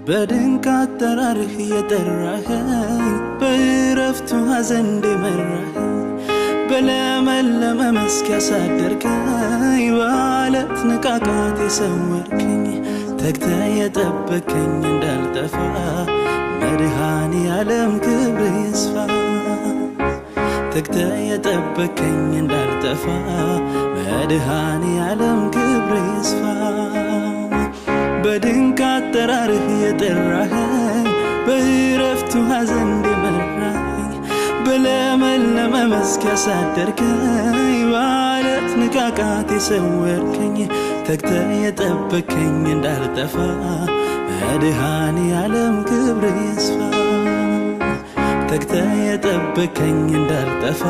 በድንቅ አጠራርህ የጠራኸኝ በእረፍቱ ሐዘን እንድመራኸኝ በለመለመ መስክ ያሳደርከኝ በዓለት ንቃቃት የሰወርከኝ ተግተህ የጠበከኝ እንዳልጠፋ መድኃኔ ዓለም ክብር ይስፋ። ተግተህ የጠበከኝ እንዳልጠፋ መድኃኔ ዓለም ክብር ይስፋ። በድንቅ አጠራርህ የጠራኸኝ በእረፍቱ ሐዘን እንድመራኸኝ በለመለመ መስክ ያሳደርከኝ በዓለት ንቃቃት የሰወርከኝ ተግተህ የጠበከኝ እንዳልጠፋ መድኃኔ ዓለም ክብር ይስፋ። ተግተህ የጠበከኝ እንዳልጠፋ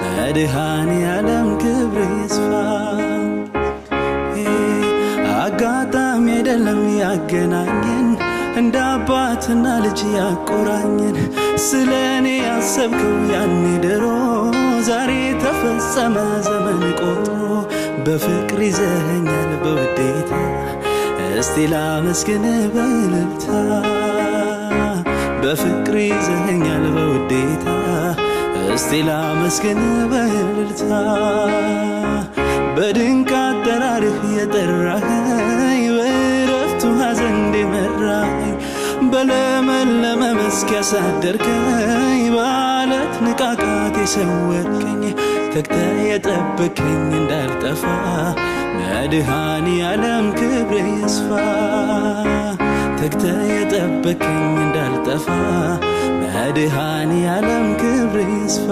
መድኃኔ ዓለም ክብር ይስፋ። አጋጣሚ አይደለም ያገናኘን እንደ አባትና ልጅ ያቆራኘን ስለኔ ያሰብከው ያኔ ድሮ ዛሬ ተፈጸመ ዘመን ቆጥሮ በፍቅር ይዘኸኛል በውዴታ እስቲ ላመስግን በእልልታ። በፍቅር ይዘኸኛል በውዴታ እስቲ ላመስግን በእልልታ። በድንቅ አጠራርህ የጠራኸኝ በእረፍቱ ሐዘን እንድመራኸኝ በለመለመ መስክ ያሳደርከኝ በዓለት ንቃቃት የሰወርከኝ ተግተህ የጠበከኝ እንዳልጠፋ መድኃኔ ዓለም ክብር ይስፋ። ተግተህ የጠበከኝ እንዳልጠፋ መድኃኔ ዓለም ክብር ይስፋ።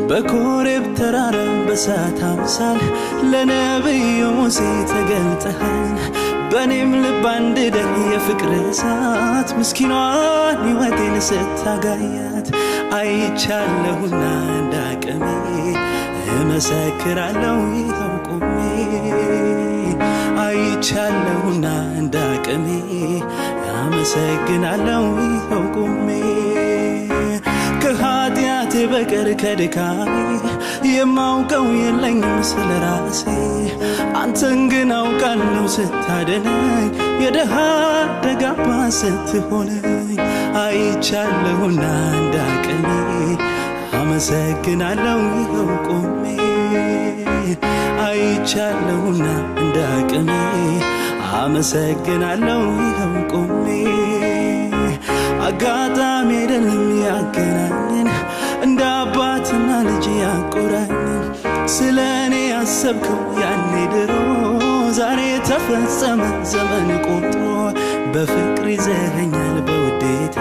በኮሬብ ተራራ በእሳት አምሳል ለነቢዩ ሙሴ ተገልጠሃል። በኔም ልብ አንድደህ የፍቅር እሳት ምስኪኗን ሕይወቴን ስታጋያት አይቻለሁና እንዳቅሜ እመሰክራለሁ ይኸው ቆሜ። አይቻለሁና እንዳቅሜ አመሰግናለሁ ይኸው ቆሜ። ከኃጢአቴ በቀር ከድካሜ የማውቀው የለኝም ስለ ራሴ አንተን ግን አውቃለሁ ስታድነኝ የደሃ አደግ አባት ስትሆነኝ። አይቻለሁና እንዳቅሜ አመሰግናለሁ ይኸው ቆሜ። አይቻለሁና እንዳቅሜ አመሰግናለሁ ይኸው ቆሜ። አጋጣሚ አይደለም ያገናኘን እንደ አባትና ልጅ ያቆራኘን ስለኔ ያሰብከው ያኔ ድሮ ዛሬ ተፈጸመ ዘመን ቆጥሮ በፍቅር ይዘኸኛል በውዴታ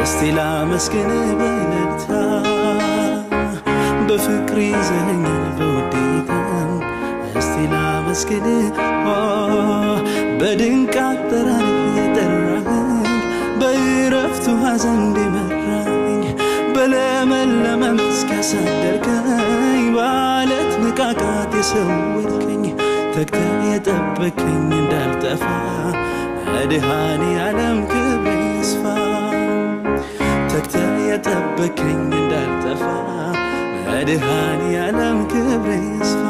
እስቲ ላመስግን በእልልታ። በፍቅር ይዘኸኛል በውዴታ እስቲ ላመስግን። በድንቅ አጠራርህ የጠራኸኝ በእረፍቱ ሐዘን እንድመራኸኝ በለመለመ መስክ ያሳደርከኝ በዓለት ንቃቃት የሰወርከኝ ተግተህ የጠበከኝ እንዳልጠፋ መድኃኔ ዓለም ክብር ይስፋ። ተግተህ የጠበከኝ እንዳልጠፋ መድኃኔ ዓለም ክብር ይስፋ።